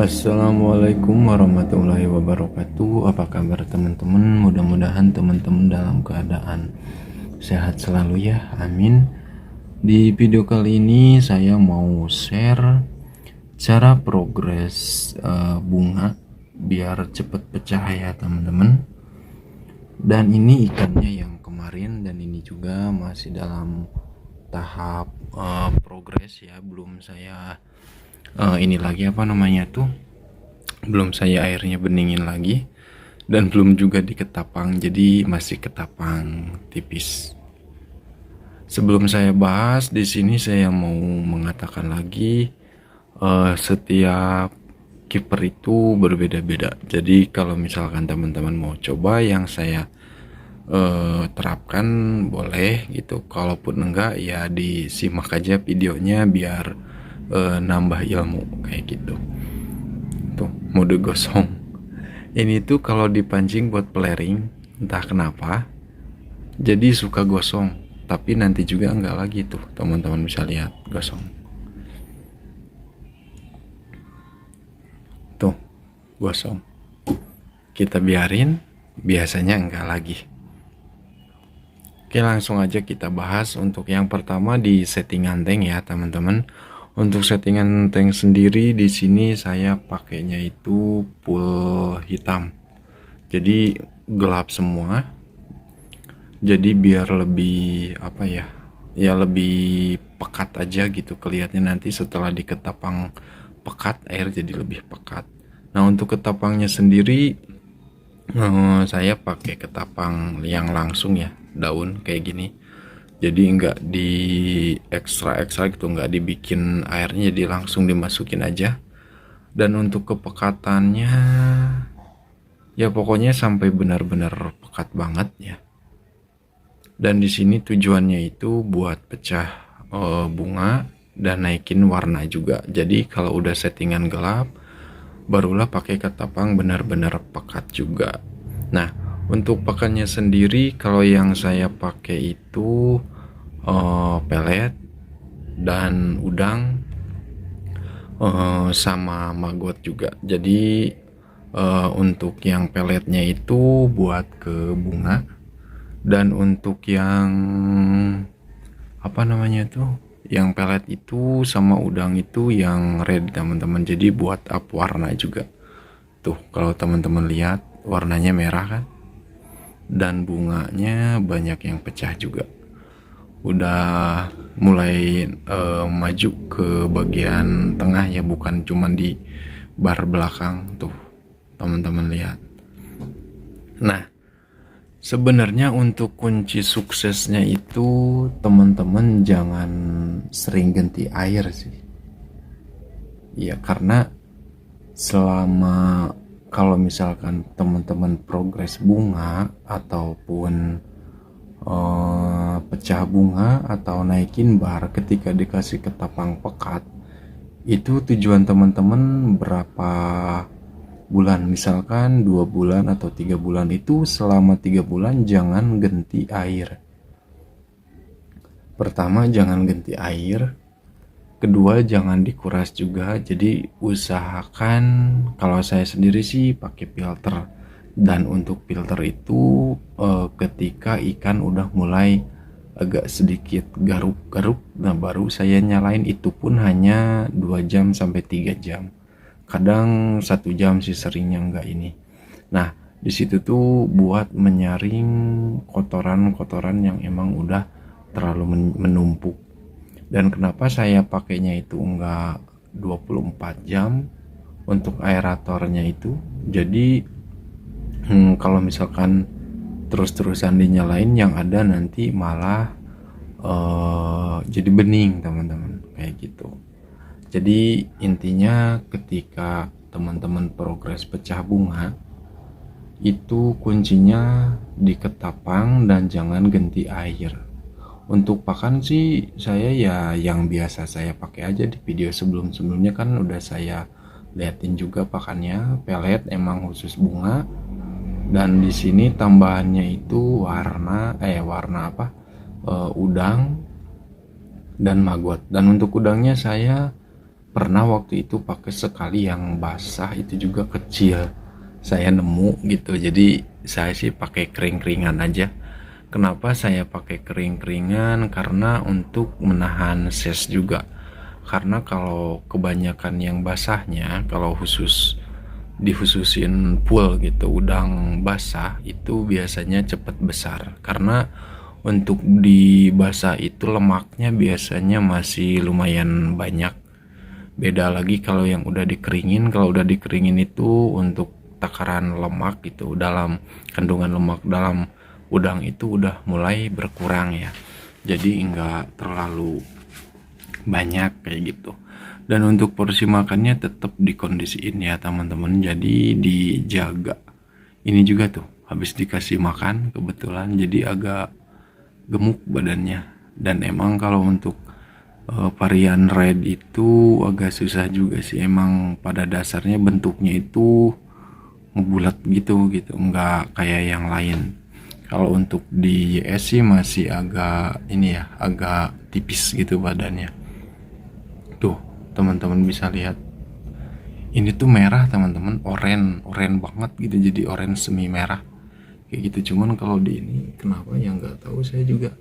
Assalamualaikum warahmatullahi wabarakatuh. Apa kabar teman-teman? Mudah-mudahan teman-teman dalam keadaan sehat selalu ya, amin. Di video kali ini saya mau share cara progres bunga biar cepet pecah ya teman-teman. Dan ini ikannya yang kemarin, dan ini juga masih dalam tahap progres ya, belum saya ini lagi belum saya airnya beningin lagi, dan belum juga diketapang, jadi masih ketapang tipis. Sebelum saya bahas di sini, saya mau mengatakan lagi, setiap kiper itu berbeda-beda. Jadi kalau misalkan teman-teman mau coba yang saya terapkan, boleh gitu. Kalaupun enggak ya disimak aja videonya biar nambah ilmu kayak gitu. Tuh mode gosong ini tuh kalau dipancing buat pelaring, entah kenapa jadi suka gosong, tapi nanti juga enggak lagi. Tuh teman-teman bisa lihat gosong tuh, gosong. Kita biarin, biasanya enggak lagi. Oke, langsung aja kita bahas. Untuk yang pertama di settingan tank ya teman-teman. Untuk settingan tank sendiri di sini saya pakainya itu full hitam, jadi gelap semua. Jadi biar lebih lebih pekat aja gitu kelihatannya. Nanti setelah diketapang pekat, air jadi lebih pekat. Nah untuk ketapangnya sendiri saya pakai ketapang yang langsung ya, daun kayak gini. Jadi nggak di ekstra gitu, nggak dibikin airnya, jadi langsung dimasukin aja. Dan untuk kepekatannya ya pokoknya sampai benar-benar pekat banget ya. Dan di sini tujuannya itu buat pecah bunga dan naikin warna juga. Jadi kalau udah settingan gelap, barulah pakai ketapang benar-benar pekat juga. Nah untuk pakannya sendiri, kalau yang saya pakai itu pelet dan udang, sama maggot juga. Jadi untuk yang peletnya itu buat ke bunga, dan untuk yang yang pelet itu sama udang itu yang red teman-teman, jadi buat up warna juga. Tuh kalau teman-teman lihat warnanya merah kan, dan bunganya banyak yang pecah juga. Udah mulai maju ke bagian tengah ya, bukan cuman di bar belakang. Tuh teman-teman lihat. Nah sebenarnya untuk kunci suksesnya itu teman-teman jangan sering ganti air sih ya, karena selama kalau misalkan teman-teman progres bunga ataupun pecah bunga atau naikin bar ketika dikasih ketapang pekat, itu tujuan teman-teman berapa bulan, misalkan 2 bulan atau 3 bulan, itu selama 3 bulan jangan ganti air. Pertama jangan ganti air, kedua jangan dikuras juga. Jadi usahakan, kalau saya sendiri sih pakai filter. Dan untuk filter itu ketika ikan udah mulai agak sedikit garuk-garuk, nah baru saya nyalain. Itu pun hanya 2 jam sampai 3 jam. Kadang 1 jam sih seringnya enggak ini. Nah di situ tuh buat menyaring kotoran-kotoran yang emang udah terlalu menumpuk. Dan kenapa saya pakainya itu enggak 24 jam untuk aeratornya itu, jadi kalau misalkan terus-terusan dinyalain, yang ada nanti malah jadi bening teman-teman kayak gitu. Jadi intinya ketika teman-teman progres pecah bunga, itu kuncinya di ketapang dan jangan ganti air. Untuk pakan sih saya ya yang biasa saya pakai aja. Di video sebelum-sebelumnya kan udah saya liatin juga pakannya, pelet emang khusus bunga. Dan di sini tambahannya itu udang dan maggot. Dan untuk udangnya saya Pernah waktu itu pakai sekali yang basah, itu juga kecil. Saya nemu gitu. Jadi saya sih pakai kering-keringan aja. Kenapa saya pakai kering-keringan? Karena untuk menahan ses juga. Karena kalau kebanyakan yang basahnya, kalau dihususin full gitu udang basah, itu biasanya cepat besar. Karena untuk di basah itu lemaknya biasanya masih lumayan banyak. Beda lagi kalau yang udah dikeringin. Kalau udah dikeringin itu untuk takaran lemak itu, dalam kandungan lemak dalam udang itu udah mulai berkurang ya, jadi enggak terlalu banyak kayak gitu. Dan untuk porsi makannya tetap dikondisiin ya teman-teman, jadi dijaga. Ini juga tuh habis dikasih makan kebetulan jadi agak gemuk badannya. Dan emang kalau untuk varian red itu agak susah juga sih, emang pada dasarnya bentuknya itu ngebulat gitu nggak kayak yang lain. Kalau untuk di YS sih masih agak ini ya, agak tipis gitu badannya. Tuh teman-teman bisa lihat, ini tuh merah teman-teman, oren banget gitu, jadi oren semi merah kayak gitu. Cuman kalau di ini kenapa ya nggak tahu saya juga.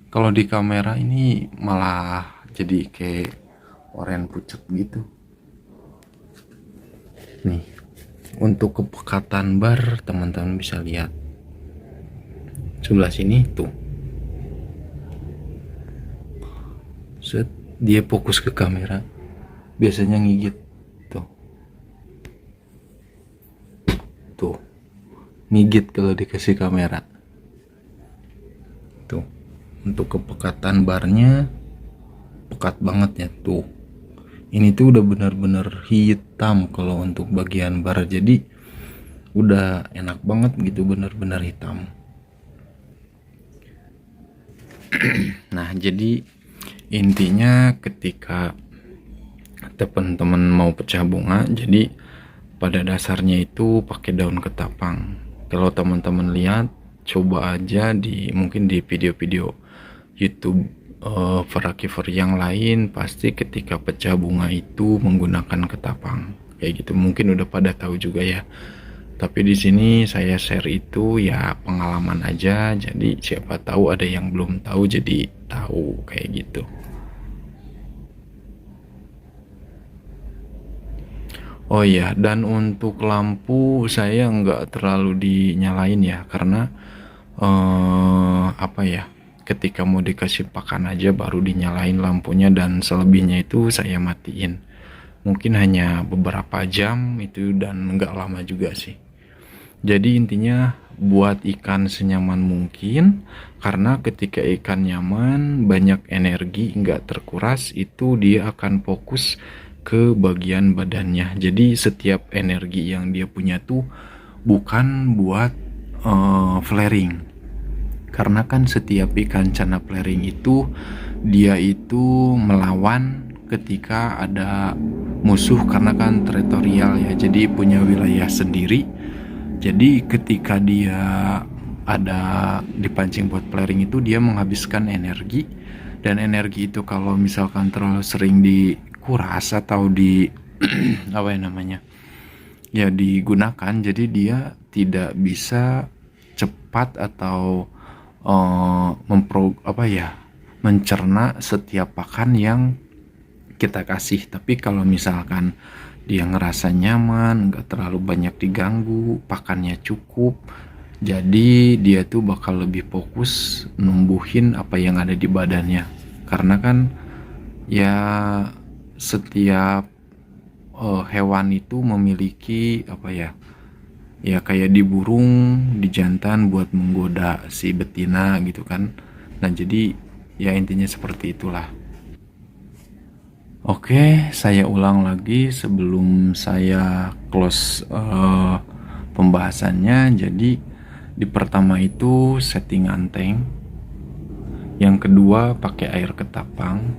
Kalau di kamera ini malah jadi kayak oren pucet gitu. Nih, untuk kepekatan bar teman-teman bisa lihat sebelah sini tuh. Set, dia fokus ke kamera. Biasanya ngigit tuh. Tuh. Ngigit kalau dikasih kamera. Tuh. Untuk kepekatan barnya pekat banget ya tuh. Ini tuh udah benar-benar hitam kalau untuk bagian bar, jadi udah enak banget gitu, benar-benar hitam. Nah jadi intinya ketika teman-teman mau pecah bunga, jadi pada dasarnya itu pakai daun ketapang. Kalau teman-teman lihat, coba aja mungkin di video-video YouTube verakiver yang lain, pasti ketika pecah bunga itu menggunakan ketapang kayak gitu. Mungkin udah pada tahu juga ya, tapi di sini saya share itu ya pengalaman aja, jadi siapa tahu ada yang belum tahu jadi tahu kayak gitu. Oh iya, dan untuk lampu saya nggak terlalu dinyalain ya, karena apa ya, ketika mau dikasih pakan aja baru dinyalain lampunya, dan selebihnya itu saya matiin. Mungkin hanya beberapa jam itu dan nggak lama juga sih. Jadi intinya buat ikan senyaman mungkin, karena ketika ikan nyaman, banyak energi nggak terkuras, itu dia akan fokus ke bagian badannya. Jadi setiap energi yang dia punya tuh bukan buat flaring, karena kan setiap ikan cana flaring itu dia itu melawan ketika ada musuh, karena kan teritorial ya, jadi punya wilayah sendiri. Jadi ketika dia ada dipancing buat flaring itu, dia menghabiskan energi, dan energi itu kalau misalkan terlalu sering dikuras atau di apa ya namanya ya digunakan, jadi dia tidak bisa cepat atau mencerna setiap pakan yang kita kasih. Tapi kalau misalkan dia ngerasa nyaman, nggak terlalu banyak diganggu, pakannya cukup, jadi dia tuh bakal lebih fokus numbuhin apa yang ada di badannya. Karena kan ya setiap hewan itu memiliki apa ya, ya kayak di burung, di jantan buat menggoda si betina gitu kan. Nah jadi ya intinya seperti itulah. Oke, saya ulang lagi sebelum saya close pembahasannya. Jadi di pertama itu setting anteng, yang kedua pakai air ketapang,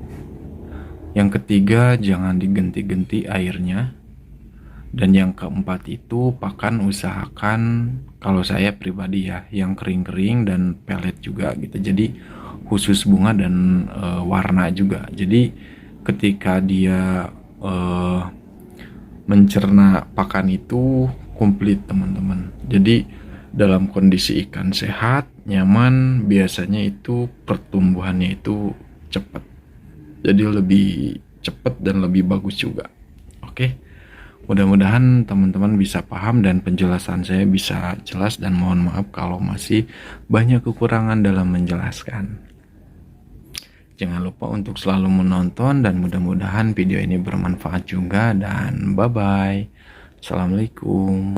yang ketiga jangan digenti-genti airnya, dan yang keempat itu pakan usahakan, kalau saya pribadi ya, yang kering-kering dan pelet juga gitu. Jadi khusus bunga dan warna juga. Jadi ketika dia eh, mencerna pakan itu komplit teman-teman. Jadi dalam kondisi ikan sehat, nyaman, biasanya itu pertumbuhannya itu cepat. Jadi lebih cepat dan lebih bagus juga. Oke, mudah-mudahan teman-teman bisa paham dan penjelasan saya bisa jelas, dan mohon maaf kalau masih banyak kekurangan dalam menjelaskan. Jangan lupa untuk selalu menonton dan mudah-mudahan video ini bermanfaat juga, dan bye-bye. Assalamualaikum.